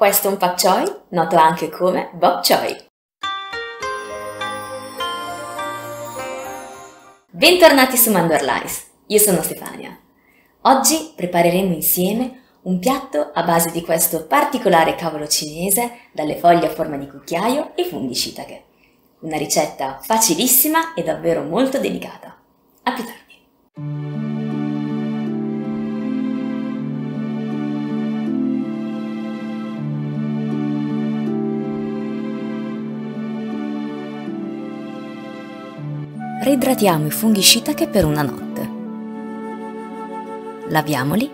Questo è un pak choi, noto anche come bok choy. Bentornati su Mandorlais, io sono Stefania. Oggi prepareremo insieme un piatto a base di questo particolare cavolo cinese dalle foglie a forma di cucchiaio e funghi shiitake. Una ricetta facilissima e davvero molto delicata. A più tardi. Reidratiamo i funghi shiitake per una notte. Laviamoli,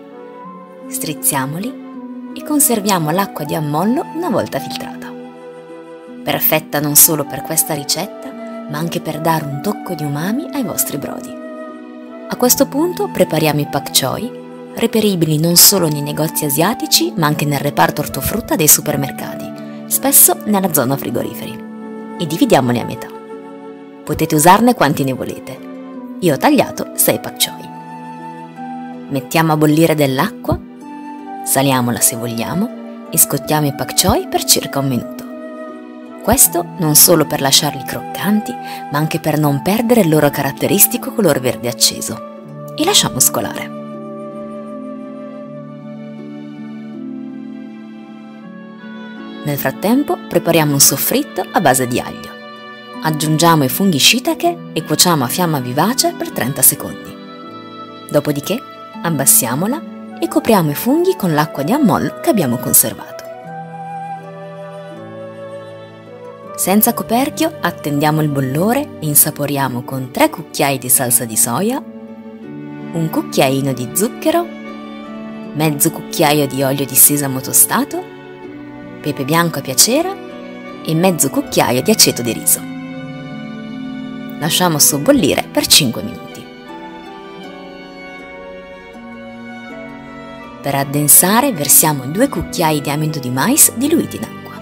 strizziamoli e conserviamo l'acqua di ammollo una volta filtrata. Perfetta non solo per questa ricetta, ma anche per dare un tocco di umami ai vostri brodi. A questo punto prepariamo i pak choi, reperibili non solo nei negozi asiatici, ma anche nel reparto ortofrutta dei supermercati, spesso nella zona frigoriferi, e dividiamoli a metà. Potete usarne quanti ne volete. Io ho tagliato 6 pak choi. Mettiamo a bollire dell'acqua, saliamola se vogliamo e scottiamo i pak choi per circa un minuto. Questo non solo per lasciarli croccanti, ma anche per non perdere il loro caratteristico color verde acceso. E lasciamo scolare. Nel frattempo prepariamo un soffritto a base di aglio. Aggiungiamo i funghi shiitake e cuociamo a fiamma vivace per 30 secondi. Dopodiché abbassiamola e copriamo i funghi con l'acqua di ammollo che abbiamo conservato. Senza coperchio attendiamo il bollore e insaporiamo con 3 cucchiai di salsa di soia, un cucchiaino di zucchero, mezzo cucchiaio di olio di sesamo tostato, pepe bianco a piacere e mezzo cucchiaio di aceto di riso. Lasciamo sobbollire per 5 minuti. Per addensare versiamo 2 cucchiai di amido di mais diluiti in acqua.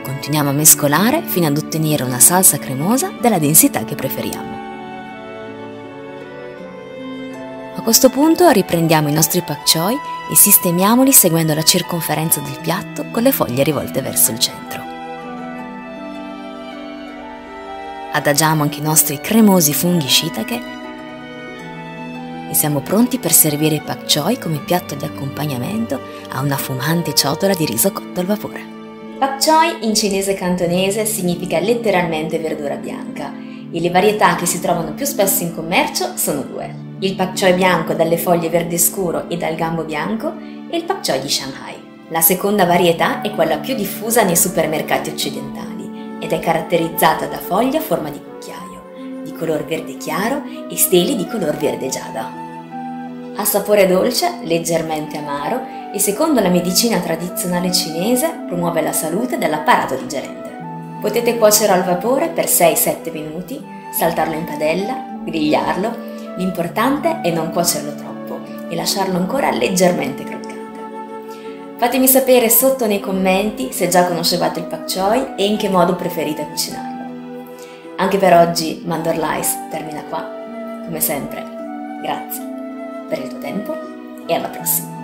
Continuiamo a mescolare fino ad ottenere una salsa cremosa della densità che preferiamo. A questo punto riprendiamo i nostri pak choi e sistemiamoli seguendo la circonferenza del piatto con le foglie rivolte verso il centro. Adagiamo anche i nostri cremosi funghi shiitake e siamo pronti per servire i pak choi come piatto di accompagnamento a una fumante ciotola di riso cotto al vapore. Pak choi in cinese cantonese significa letteralmente verdura bianca e le varietà che si trovano più spesso in commercio sono 2. Il pak choi bianco dalle foglie verde scuro e dal gambo bianco e il pak choi di Shanghai. La seconda varietà è quella più diffusa nei supermercati occidentali ed è caratterizzata da foglie a forma di cucchiaio, di color verde chiaro e steli di color verde giada. Ha sapore dolce, leggermente amaro e secondo la medicina tradizionale cinese promuove la salute dell'apparato digerente. Potete cuocere al vapore per 6-7 minuti, saltarlo in padella, grigliarlo. L'importante è non cuocerlo troppo e lasciarlo ancora leggermente croccante. Fatemi sapere sotto nei commenti se già conoscevate il pak choi e in che modo preferite cucinarlo. Anche per oggi Mandorlais termina qua. Come sempre, grazie per il tuo tempo e alla prossima!